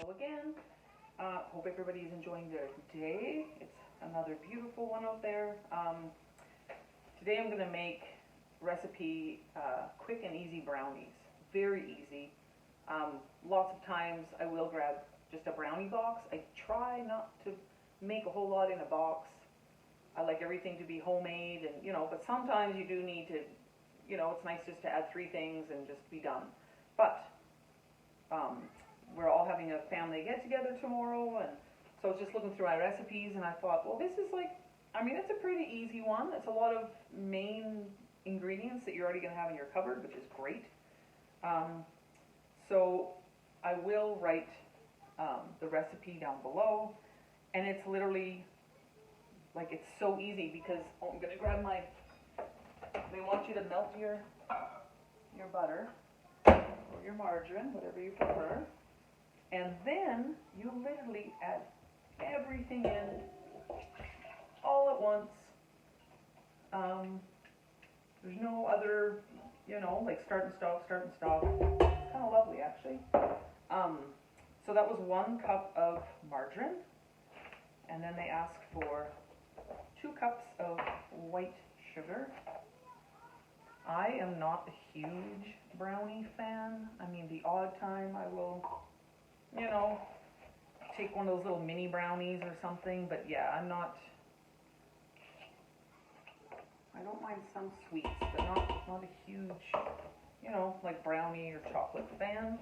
Hello again. Hope everybody's enjoying their day. It's another beautiful one out there. Today I'm going to make recipe quick and easy brownies. Very easy. Lots of times I will grab just a brownie box. I try not to make a whole lot in a box. I like everything to be homemade, and but sometimes you do need to, it's nice just to add 3 things and just be done. But we're all having a family get-together tomorrow, and so I was just looking through my recipes, and I thought, well, this is it's a pretty easy one. It's a lot of main ingredients that you're already going to have in your cupboard, which is great. So I will write the recipe down below, and it's literally, it's so easy because, I'm going to grab they want you to melt your butter, or your margarine, whatever you prefer. And then you literally add everything in all at once. There's no other, start and stop. It's kind of lovely, actually. So that was 1 cup of margarine. And then they ask for 2 cups of white sugar. I am not a huge brownie fan. I mean, the odd time I will, take one of those little mini brownies or something. But yeah, I don't mind some sweets, but not a huge, like brownie or chocolate fan.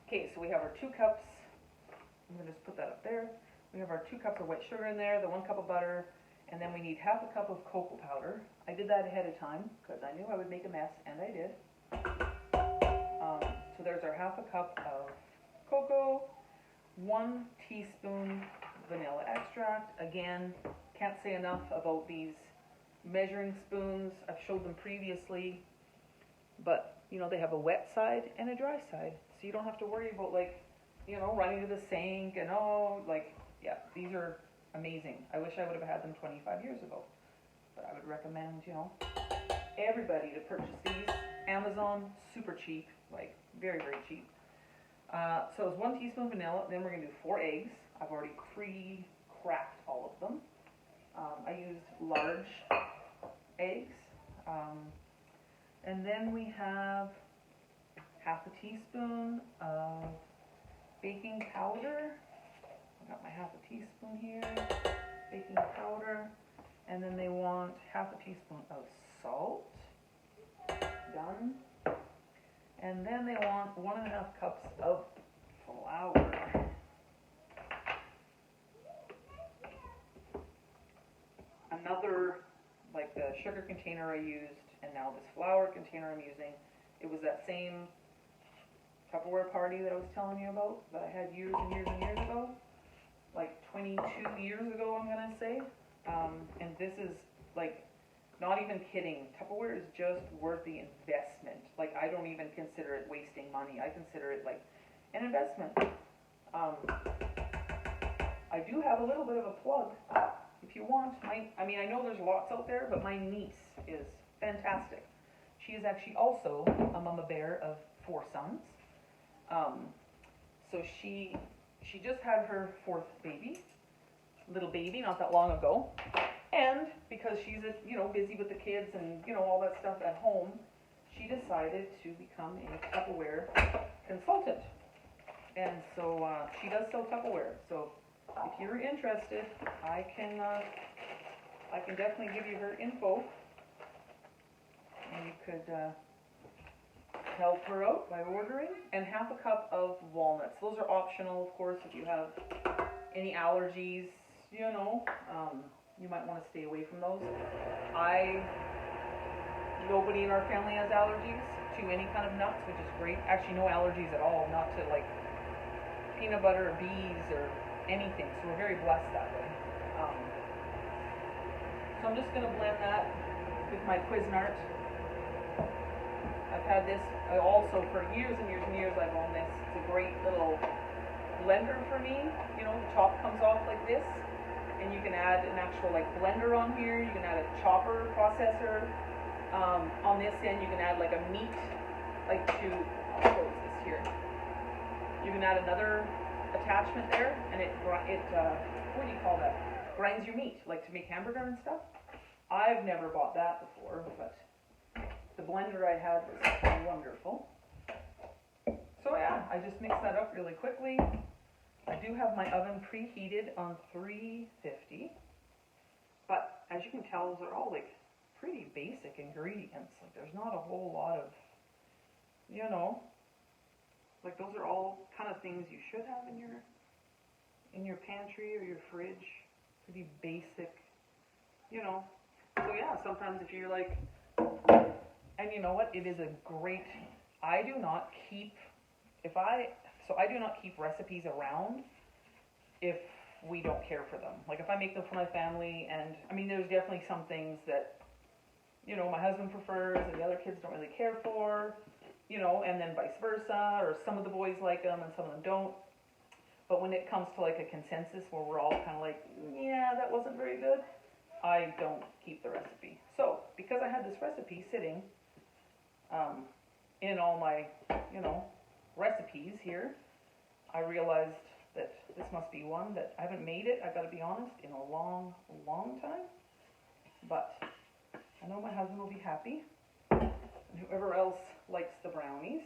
Okay, so we have our 2 cups. I'm going to just put that up there. We have our 2 cups of white sugar in there, the 1 cup of butter, and then we need half a cup of cocoa powder. I did that ahead of time because I knew I would make a mess, and I did. So there's our half a cup of cocoa, 1 teaspoon vanilla extract. Again, can't say enough about these measuring spoons. I've showed them previously, but they have a wet side and a dry side, so you don't have to worry about running to the sink and these are amazing. I wish I would have had them 25 years ago, but I would recommend everybody to purchase these. Amazon, super cheap, very, very cheap. So it's 1 teaspoon vanilla. Then we're going to do 4 eggs. I've already pre-cracked all of them. I used large eggs. And then we have half a teaspoon of baking powder. I got my half a teaspoon here, baking powder. And then they want half a teaspoon of salt. Done. And then they want 1.5 cups of flour. Another, the sugar container I used, and now this flour container I'm using, it was that same Tupperware party that I was telling you about that I had years and years and years ago, 22 years ago, I'm going to say. And this is, not even kidding, Tupperware is just worth the investment. I don't even consider it wasting money. I consider it an investment. I do have a little bit of a plug. If you want, I know there's lots out there, but my niece is fantastic. She is actually also a mama bear of 4 sons. So she just had her 4th little baby, not that long ago. And because she's busy with the kids and all that stuff at home, she decided to become a Tupperware consultant. And so she does sell Tupperware. So if you're interested, I can definitely give you her info, and you could help her out by ordering. And half a cup of walnuts. Those are optional, of course, if you have any allergies. You might want to stay away from those. Nobody in our family has allergies to any kind of nuts, which is great. Actually, no allergies at all, not to peanut butter or bees or anything. So we're very blessed that way. So I'm just going to blend that with my Cuisinart. I've had this also for years and years and years. I've owned this. It's a great little blender for me. The top comes off like this, and you can add an actual blender on here. You can add a chopper processor. On this end, you can add a meat, I'll close this here. You add another attachment there, and it what do you call that? Grinds your meat, like to make hamburger and stuff. I've never bought that before, but the blender I had was wonderful. So yeah, I just mix that up really quickly. I do have my oven preheated on 350, but as you can tell, those are all like pretty basic ingredients. Like there's not a whole lot of, you know, like those are all kind of things you should have in your pantry or your fridge. Pretty basic, you know. So yeah, sometimes if you're like, and you know what, it is a great, I do not keep recipes around if we don't care for them. Like if I make them for my family, and I mean there's definitely some things that, you know, my husband prefers and the other kids don't really care for, you know, and then vice versa, or some of the boys like them and some of them don't. But when it comes to like a consensus where we're all kind of like, yeah, that wasn't very good, I don't keep the recipe. So because I had this recipe sitting in all my, you know, recipes here, I realized that this must be one that I haven't made it, I gotta be honest, in a long, long time. But I know my husband will be happy, and whoever else likes the brownies.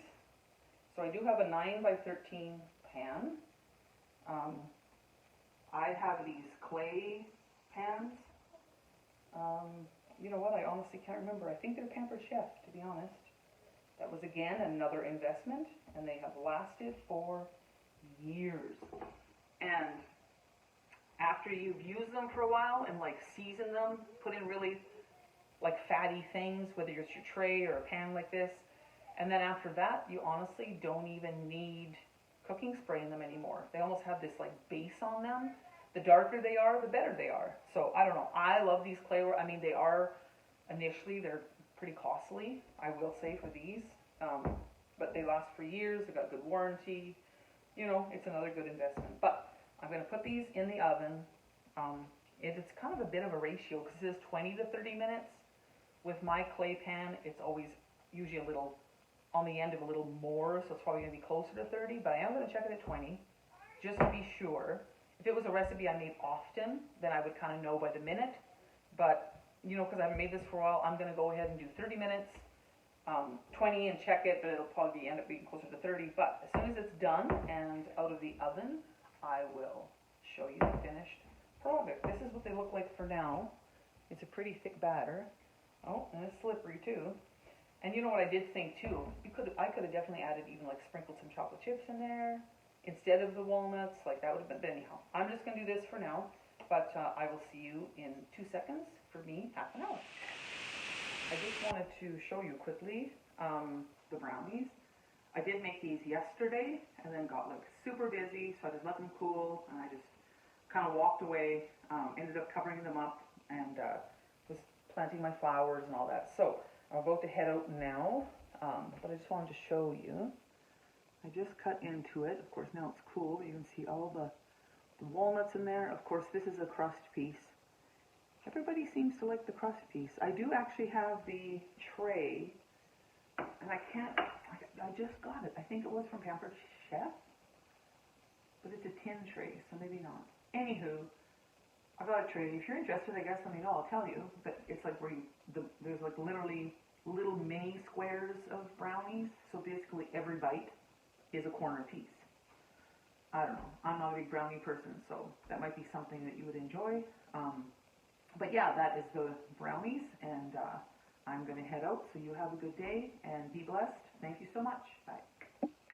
So I do have a 9 by 13 pan. I have these clay pans. You know what, I honestly can't remember. I think they're Pampered Chef, to be honest. That was, again, another investment, and they have lasted for years. And after you've used them for a while and like season them, put in really like fatty things, whether it's your tray or a pan like this, and then after that, you honestly don't even need cooking spray in them anymore. They almost have this like base on them. The darker they are, the better they are. So I don't know. I love these clayware. I mean, they are initially they're pretty costly, I will say, for these, but they last for years. They've got good warranty. You know, it's another good investment. But I'm going to put these in the oven. It's kind of a bit of a ratio because it says 20 to 30 minutes. With my clay pan, it's always usually a little on the end of a little more, so it's probably going to be closer to 30, but I am going to check it at 20, just to be sure. If it was a recipe I made often, then I would kind of know by the minute, but, you know, because I haven't made this for a while, I'm going to go ahead and do 30 minutes, 20 and check it, but it'll probably end up being closer to 30, but as soon as it's done and out of the oven, I will show you the finished product. This is what they look like for now. It's a pretty thick batter. Oh, and it's slippery too. And you know what I did think too? I could have definitely added, even like sprinkled some chocolate chips in there instead of the walnuts. Like that would have been. But anyhow, I'm just going to do this for now. But I will see you in 2 seconds. For me, half an hour. I just wanted to show you quickly the brownies. I did make these yesterday and then got like super busy, so I just let them cool and I just kind of walked away. Ended up covering them up and was planting my flowers and all that. So I'm about to head out now, but I just wanted to show you. I just cut into it. Of course, now it's cool. You can see all the walnuts in there. Of course, this is a crust piece. Everybody seems to like the crust piece. I do actually have the tray, and I just got it. I think it was from Pampered Chef, but it's a tin tray, so maybe not. Anywho, I've got a tray. If you're interested, I guess let me know. I'll tell you. But it's like where there's like literally little mini squares of brownies. So basically every bite is a corner piece. I don't know. I'm not a big brownie person, so that might be something that you would enjoy. But yeah, that is the brownies, and I'm going to head out. So you have a good day and be blessed. Thank you so much. Bye.